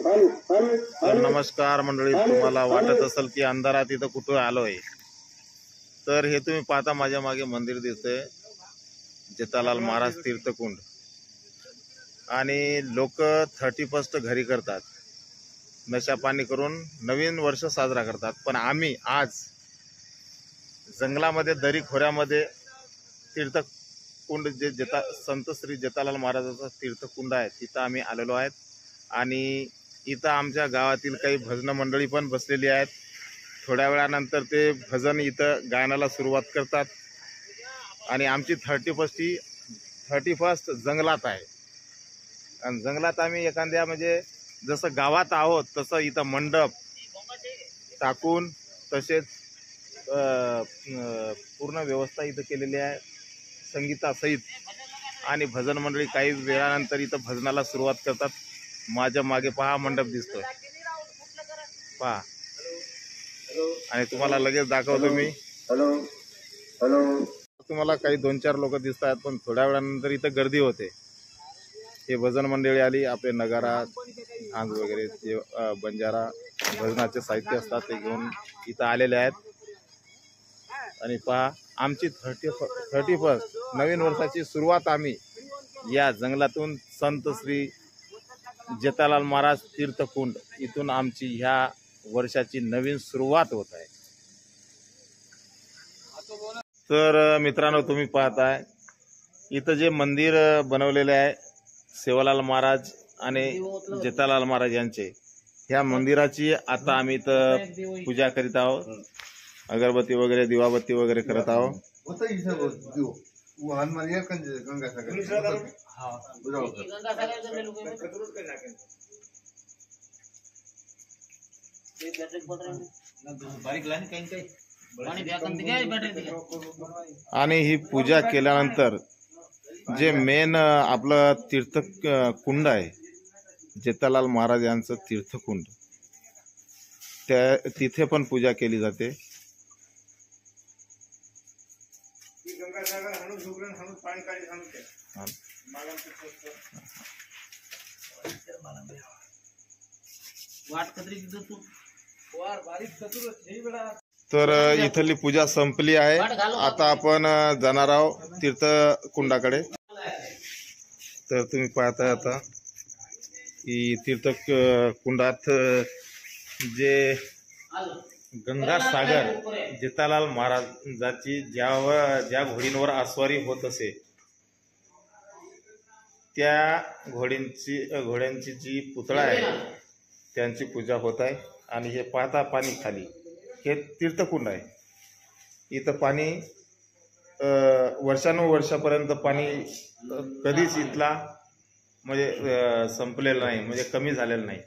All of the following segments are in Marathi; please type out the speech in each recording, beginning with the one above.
तर नमस्कार मंडळी, तुम्हाला वाटत असेल की अंधारात इथं कुठं आलोय, तर हे तुम्ही पाहता माझ्या मागे मंदिर दिसतंय, जेतालाल महाराज तीर्थकुंड. आणि लोक 31st घरी करतात, नशा पाणी करून नवीन वर्ष साजरा करतात. पण आम्ही आज जंगलामध्ये दरी खोऱ्यामध्ये तीर्थकुंड जे संत श्री जेतालाल महाराजाचा तीर्थकुंड आहे, तिथं आम्ही आलेलो आहेत. आणि इथं आमच्या गावातील काही भजन मंडळी पण बसलेली आहेत. थोड्या वेळानंतर ते भजन इथं गायनाला सुरुवात करतात. आणि आमची 31st जंगलात आहे. आणि जंगलात आम्ही एखाद्या म्हणजे जसं गावात आहोत तसं इथं मंडप टाकून तसेच पूर्ण व्यवस्था इथं केलेली आहे संगीतासहित. आणि भजन मंडळी काही वेळानंतर इथं भजनाला सुरुवात करतात. माझ्या मागे पहा मंडप दिसतोय, पहा. आणि तुम्हाला लगेच दाखवतो मी. तुम्हाला काही 2-4 लोक दिसत आहेत, पण थोड्या वेळानंतर इथं गर्दी होते. हे भजन मंडळी आली, आपले नगारा, झांज वगैरे जे बंजारा भजनाचे साहित्य असतात ते घेऊन इथं आलेले आहेत. आणि पहा, आमची 31st नवीन वर्षाची सुरुवात आम्ही या जंगलातून संत श्री जेतालाल महाराज तीर्थकुंड इथून आमची ह्या वर्षाची नवीन सुरुवात होत आहे. तर मित्रांनो, तुम्ही पाहताय इथं जे मंदिर बनवलेले आहे सेवालाल महाराज आणि जेतालाल महाराज यांचे, ह्या मंदिराची आता आम्ही इथं पूजा करीत आहोत. अगरबत्ती वगैरे दिवाबत्ती वगैरे करत आहोत. आणि ही पूजा केल्यानंतर जे मेन आपलं तीर्थ कुंड आहे जेतालाल महाराज यांचं तीर्थकुंड, त्या तिथे पण पूजा केली जाते. तर इथली पूजा संपली आहे. आता आपण जाणार आहोत तीर्थकुंडाकडे. तर तुम्ही पाहताय आता की तीर्थकुंडात जे गंगा सागर जेतालाल महाराजाची ज्या घोडींवर आस्वारी होत असे त्या घोड्यांची जी पुतळा आहे त्यांची पूजा होत आहे. आणि हे पाहता पाणी खाली, हे तीर्थकुंड आहे. इथं पाणी वर्षानुवर्षापर्यंत पाणी कधीच इथला म्हणजे संपलेलं नाही, म्हणजे कमी झालेलं नाही.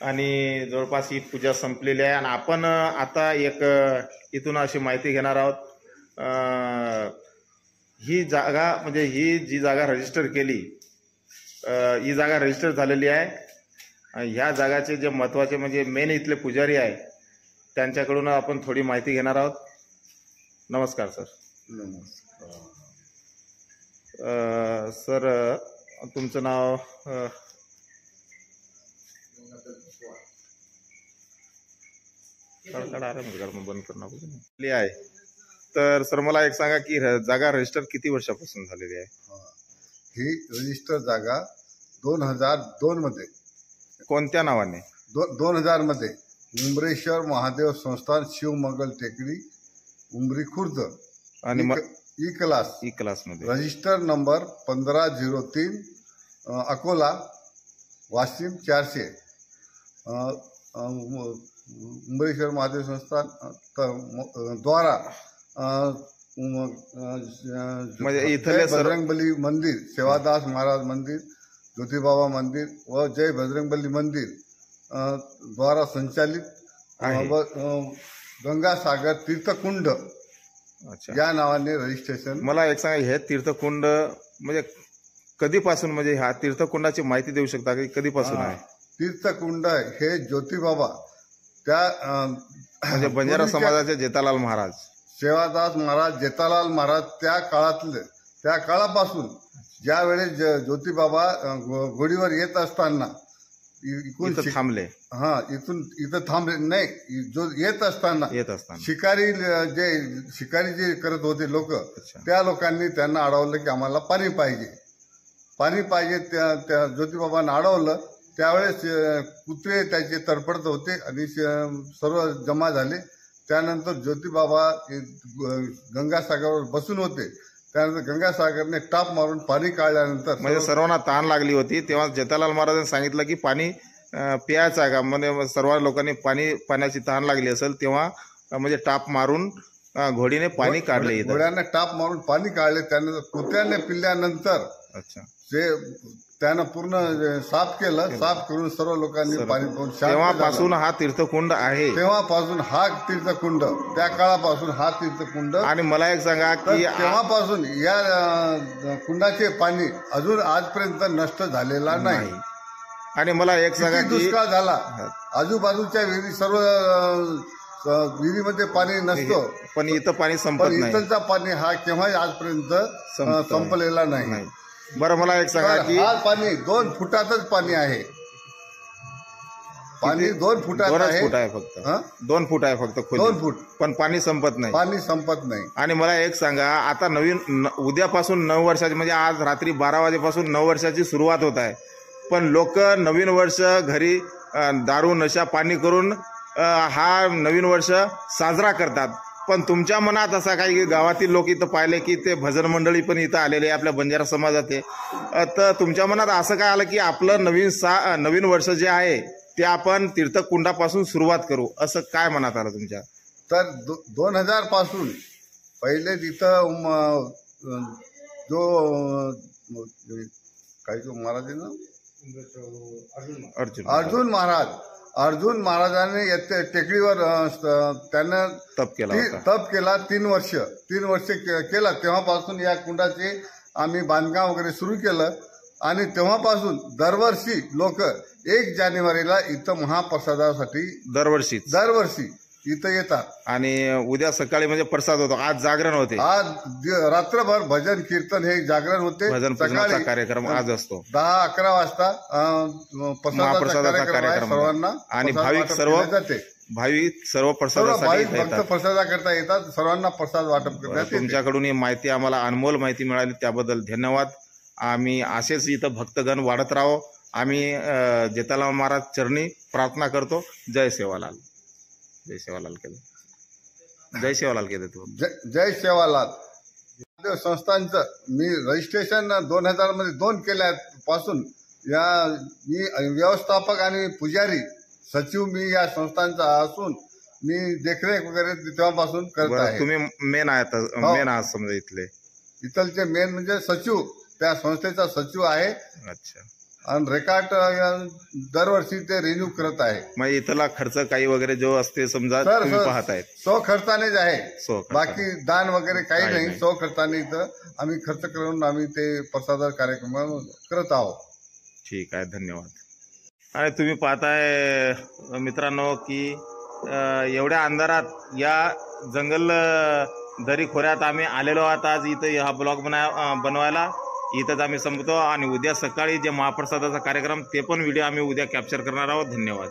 आणि जवळपास ही पूजा संपलेली आहे. आणि आपण आता एक इथून अशी माहिती घेणार आहोत. ही जागा म्हणजे ही जी जागा रजिस्टर केली, ही जागा रजिस्टर झालेली आहे. ह्या जागाचे जे महत्त्वाचे म्हणजे मेन इथले पुजारी आहे त्यांच्याकडून आपण थोडी माहिती घेणार आहोत. नमस्कार सर. नमस्कार सर, तुमचं नाव? बंद करणं आहे. तर सर मला एक सांगा की जागा रजिस्टर किती वर्षापासून झालेली आहे? ही रजिस्टर जागा 2002 मध्ये. कोणत्या नावाने? 2000 मध्ये उंबरेश्वर महादेव संस्थान शिवमंगल टेकडी उंबरी खुर्द आणि ई क्लास मध्ये रजिस्टर नंबर 1503 अकोला वाशिम 400 उंबरेश्वर महादेव संस्थान द्वारा म्हणजे इथले जय बजरंगबली मंदिर, सेवादास महाराज मंदिर, ज्योतिबाबा मंदिर व जय बजरंगबली मंदिर द्वारा संचालित व गंगासागर तीर्थकुंड अच्छा, या नावाने रजिस्ट्रेशन. मला एक सांगा, हे तीर्थकुंड म्हणजे कधीपासून, म्हणजे ह्या तीर्थकुंडाची माहिती देऊ शकता की कधीपासून आहे? तीर्थकुंड हे ज्योतिबाबा त्या म्हणजे बंजारा समाजाचे जेतालाल महाराज, सेवादास महाराज, जेतालाल महाराज त्या काळापासून ज्या वेळेस ज्योतिबाबा घोडीवर येत असताना इथं थांबले. इथं थांबले नाही, जो येत असताना शिकारी जे करत होते लोक, त्या लोकांनी त्यांना अडवलं की आम्हाला पाणी पाहिजे. त्या ज्योतिबाबांना अडवलं. त्यावेळेस कुत्रे त्याचे तडफडत होते आणि सर्व जमा झाले. त्यानंतर ज्योतिबाबा गंगासागरावर बसून होते. त्यानंतर गंगासागरने टाप मारून पाणी काढल्यानंतर म्हणजे सर्वांना तहान लागली होती. तेव्हा जेतालाल महाराजांनी सांगितलं की पाणी प्यायचं आहे का, म्हणजे सर्व लोकांनी पाण्याची तहान लागली असेल तेव्हा म्हणजे टाप मारून घोडीने पाणी काढले. घोड्याने टाप मारून पाणी काढले. त्यानंतर कुत्र्याने पिल्यानंतर अच्छा, त्यानं पूर्ण साफ केलं. साफ करून सर्व लोकांनी पाणी पिऊन तेव्हापासून हा तीर्थकुंड आहे. तेव्हापासून हा तीर्थकुंड, त्या काळापासून हा तीर्थकुंड. आणि मला एक सांगा की तेव्हापासून या कुंडाचे पाणी अजून आजपर्यंत नष्ट झालेला नाही. आणि मला एक सांगा की दुष्काळ झाला, आजूबाजूच्या विहिरी सर्व विहिरीमध्ये पाणी नसतं, पण इथं पाणी संपत नाही. इथलचा पाणी हा केव्हाही आजपर्यंत संपलेला नाही. बरं, मला एक सांगा की हा पाणी 2 फुटातच पाणी आहे. पाणी 2 फुटात आहे. फक्त 2 फूट आहे फक्त, 2 फूट, पण पाणी संपत नाही. आणि मला एक सांगा, आता नवीन उद्यापासून 9 वर्षाची, म्हणजे आज रात्री 12 वाजेपासून 9 वर्षाची सुरुवात होत आहे. पण लोक नवीन वर्ष घरी दारू नशा पाणी करून हा नवीन वर्ष साजरा करतात. पण तुमच्या मनात असा काही की गावातील लोक इथं पाहिले की ते भजन मंडळी पण इथं आलेले आपल्या बंजारा समाजाचे, तर तुमच्या मनात असं काय आलं की आपलं नवीन वर्ष जे आहे ते आपण तीर्थकुंडापासून सुरुवात करू, असं काय मनात आलं तुमच्या? तर 2000 पासून पहिले तिथं जो महाराज ना अर्जुन महाराजांनी टेकडीवर त्यानं तप केला 3 वर्ष केला. तेव्हापासून या कुंडाचे आम्ही बांधकाम वगैरे सुरू केलं. आणि तेव्हापासून दरवर्षी लोक 1 जानेवारीला इथं महाप्रसादासाठी दरवर्षी इथं येतात. आणि उद्या सकाळी म्हणजे प्रसाद होतो. आज जागरण होते, आज रात्रभर भजन कीर्तन हे जागरण होते. सकाळी कार्यक्रम आज असतो 10-11 वाजता महाप्रसादाचा कार्यक्रम सर्वांना. आणि भाविक सर्व प्रसादासाठी भक्त प्रसादाकरता येतात. सर्वांना प्रसाद वाटप करतात. तुमच्याकडून ही माहिती, आम्हाला अनमोल माहिती मिळाली, त्याबद्दल धन्यवाद. आम्ही असेच इथं भक्तगण वाढत राहो. आम्ही जेतालाल महाराज चरणी प्रार्थना करतो. जय सेवालाल. जय सेवालाल केलं तू. जय सेवालाल. संस्थांचं मी रजिस्ट्रेशन 2000 मध्ये 2 केल्यापासून मी व्यवस्थापक आणि पुजारी सचिव मी या संस्थांचा असून मी देखरेख वगैरे तेव्हापासून करत आहे. तुम्ही मेन आहात समजा इथलचे मेन म्हणजे सचिव, त्या संस्थेचा सचिव आहे. अच्छा. आणि रेकॉर्ड दरवर्षी ते रिन्यू करत आहे. मग इथला खर्च काही वगैरे जो असते समजा तुम्ही पाहत आहेत, सो खर्चानेच आहे. बाकी दान वगैरे काही नाही. सो खर्चाने इथं आम्ही खर्च करून आम्ही ते प्रसाद कार्यक्रम करत आहोत. ठीक आहे, धन्यवाद. आणि तुम्ही पाहताय मित्रांनो की एवढ्या अंधारात या जंगल दरी खोऱ्यात आम्ही आलेलो आहोत. आज इथं हा ब्लॉग बनवायला इथंच आम्ही संपतो. आणि उद्या सकाळी जे महाप्रसादाचा कार्यक्रम ते पण व्हिडिओ आम्ही उद्या कॅप्चर करणार आहोत. धन्यवाद.